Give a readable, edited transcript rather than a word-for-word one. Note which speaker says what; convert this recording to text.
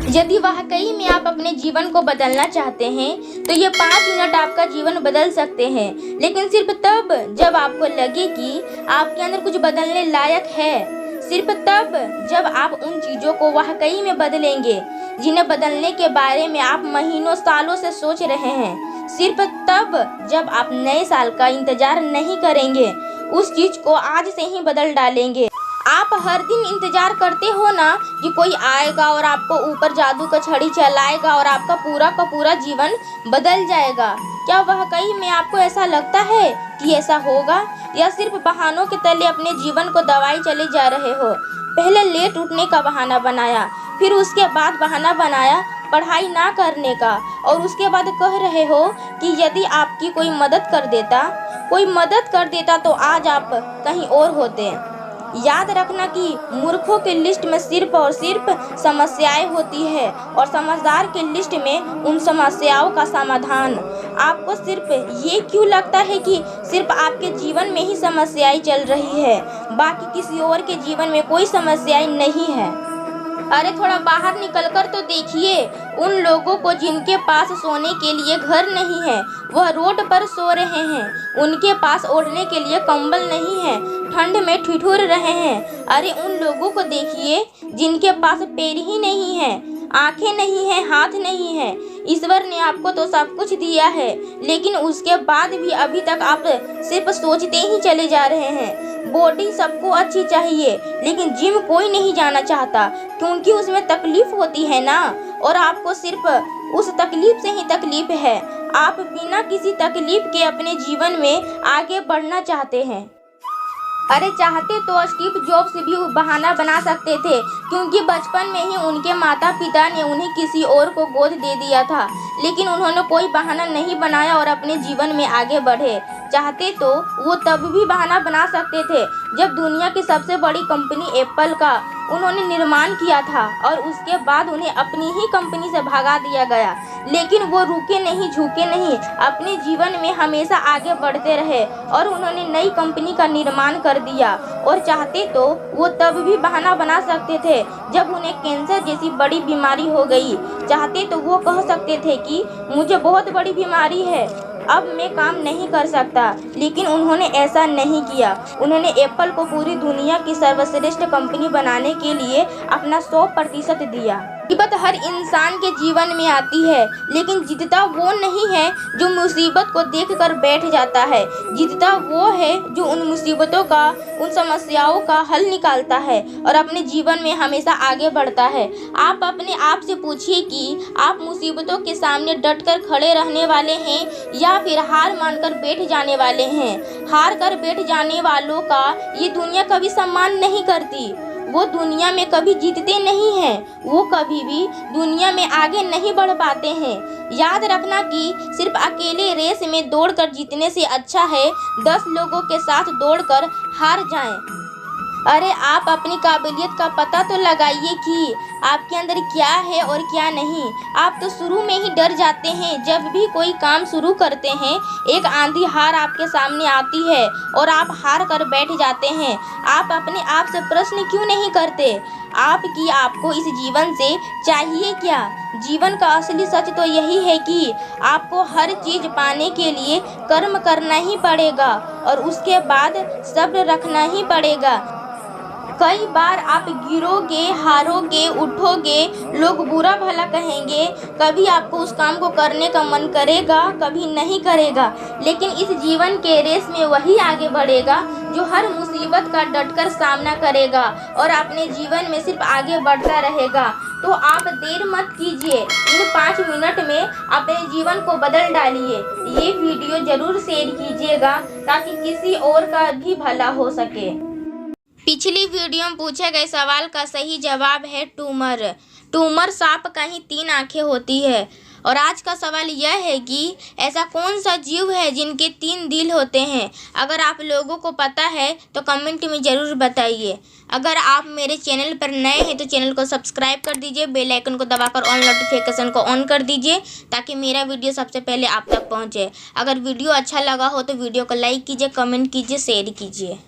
Speaker 1: यदि वाकई में आप अपने जीवन को बदलना चाहते हैं तो ये 5 मिनट आपका जीवन बदल सकते हैं, लेकिन सिर्फ तब जब आपको लगे कि आपके अंदर कुछ बदलने लायक है। सिर्फ तब जब आप उन चीज़ों को वाकई में बदलेंगे जिन्हें बदलने के बारे में आप महीनों सालों से सोच रहे हैं। सिर्फ तब जब आप नए साल का इंतजार नहीं करेंगे, उस चीज़ को आज से ही बदल डालेंगे। आप हर दिन इंतजार करते हो ना कि कोई आएगा और आपको ऊपर जादू का छड़ी चलाएगा और आपका पूरा का पूरा जीवन बदल जाएगा। क्या वाकई में आपको ऐसा लगता है कि ऐसा होगा, या सिर्फ बहानों के तले अपने जीवन को दबाए चले जा रहे हो? पहले लेट उठने का बहाना बनाया, फिर उसके बाद बहाना बनाया पढ़ाई ना करने का, और उसके बाद कह रहे हो कि यदि आपकी कोई मदद कर देता तो आज आप कहीं और होते। याद रखना कि मूर्खों की लिस्ट में सिर्फ और सिर्फ समस्याएं होती है और समझदार की लिस्ट में उन समस्याओं का समाधान। आपको सिर्फ ये क्यों लगता है कि सिर्फ आपके जीवन में ही समस्याएं चल रही है, बाकी किसी और के जीवन में कोई समस्याएं नहीं है? अरे थोड़ा बाहर निकलकर तो देखिए उन लोगों को जिनके पास सोने के लिए घर नहीं है, वह रोड पर सो रहे हैं। उनके पास ओढ़ने के लिए कंबल नहीं है, ठंड में ठिठुर रहे हैं। अरे उन लोगों को देखिए जिनके पास पैर ही नहीं है, आंखें नहीं है, हाथ नहीं है। ईश्वर ने आपको तो सब कुछ दिया है, लेकिन उसके बाद भी अभी तक आप सिर्फ सोचते ही चले जा रहे हैं। बॉडी सबको अच्छी चाहिए, लेकिन जिम कोई नहीं जाना चाहता क्योंकि उसमें तकलीफ होती है ना, और आपको सिर्फ उस तकलीफ से ही तकलीफ है। आप बिना किसी तकलीफ के अपने जीवन में आगे बढ़ना चाहते हैं। अरे चाहते तो स्टीव जॉब्स भी बहाना बना सकते थे, क्योंकि बचपन में ही उनके माता पिता ने उन्हें किसी और को गोद दे दिया था, लेकिन उन्होंने कोई बहाना नहीं बनाया और अपने जीवन में आगे बढ़े। चाहते तो वो तब भी बहाना बना सकते थे जब दुनिया की सबसे बड़ी कंपनी एप्पल का उन्होंने निर्माण किया था और उसके बाद उन्हें अपनी ही कंपनी से भगा दिया गया, लेकिन वो रुके नहीं, झुके नहीं, अपने जीवन में हमेशा आगे बढ़ते रहे और उन्होंने नई कंपनी का निर्माण कर दिया। और चाहते तो वो तब भी बहाना बना सकते थे जब उन्हें कैंसर जैसी बड़ी बीमारी हो गई। चाहते तो वो कह सकते थे कि मुझे बहुत बड़ी बीमारी है, अब मैं काम नहीं कर सकता, लेकिन उन्होंने ऐसा नहीं किया। उन्होंने एप्पल को पूरी दुनिया की सर्वश्रेष्ठ कंपनी बनाने के लिए अपना 100% दिया। मुसीबत हर इंसान के जीवन में आती है, लेकिन जीतता वो नहीं है जो मुसीबत को देखकर बैठ जाता है। जीतता वो है जो उन मुसीबतों का, उन समस्याओं का हल निकालता है और अपने जीवन में हमेशा आगे बढ़ता है। आप अपने आप से पूछिए कि आप मुसीबतों के सामने डटकर खड़े रहने वाले हैं या फिर हार मानकर बैठ जाने वाले हैं। हार कर बैठ जाने वालों का ये दुनिया कभी सम्मान नहीं करती। वो दुनिया में कभी जीतते नहीं हैं, वो कभी भी दुनिया में आगे नहीं बढ़ पाते हैं। याद रखना कि सिर्फ अकेले रेस में दौड़कर जीतने से अच्छा है 10 लोगों के साथ दौड़कर हार जाएं। अरे आप अपनी काबिलियत का पता तो लगाइए कि आपके अंदर क्या है और क्या नहीं। आप तो शुरू में ही डर जाते हैं। जब भी कोई काम शुरू करते हैं, एक आंधी हार आपके सामने आती है और आप हार कर बैठ जाते हैं। आप अपने आप से प्रश्न क्यों नहीं करते आपको इस जीवन से चाहिए क्या? जीवन का असली सच तो यही है कि आपको हर चीज़ पाने के लिए कर्म करना ही पड़ेगा और उसके बाद सब्र रखना ही पड़ेगा। कई बार आप गिरोगे, हारोगे, उठोगे, लोग बुरा भला कहेंगे, कभी आपको उस काम को करने का मन करेगा, कभी नहीं करेगा, लेकिन इस जीवन के रेस में वही आगे बढ़ेगा जो हर मुसीबत का डटकर सामना करेगा और अपने जीवन में सिर्फ आगे बढ़ता रहेगा। तो आप देर मत कीजिए, इन 5 मिनट में अपने जीवन को बदल डालिए। ये वीडियो ज़रूर शेयर कीजिएगा ताकि किसी और का भी भला हो सके। पिछली वीडियो में पूछे गए सवाल का सही जवाब है ट्यूमर। सांप का ही 3 आंखें होती है। और आज का सवाल यह है कि ऐसा कौन सा जीव है जिनके 3 दिल होते हैं? अगर आप लोगों को पता है तो कमेंट में ज़रूर बताइए। अगर आप मेरे चैनल पर नए हैं तो चैनल को सब्सक्राइब कर दीजिए, बेल आइकन को दबाकर ऑल नोटिफिकेशन को ऑन कर दीजिए ताकि मेरा वीडियो सबसे पहले आप तक पहुंचे। अगर वीडियो अच्छा लगा हो तो वीडियो को लाइक कीजिए, कमेंट कीजिए, शेयर कीजिए।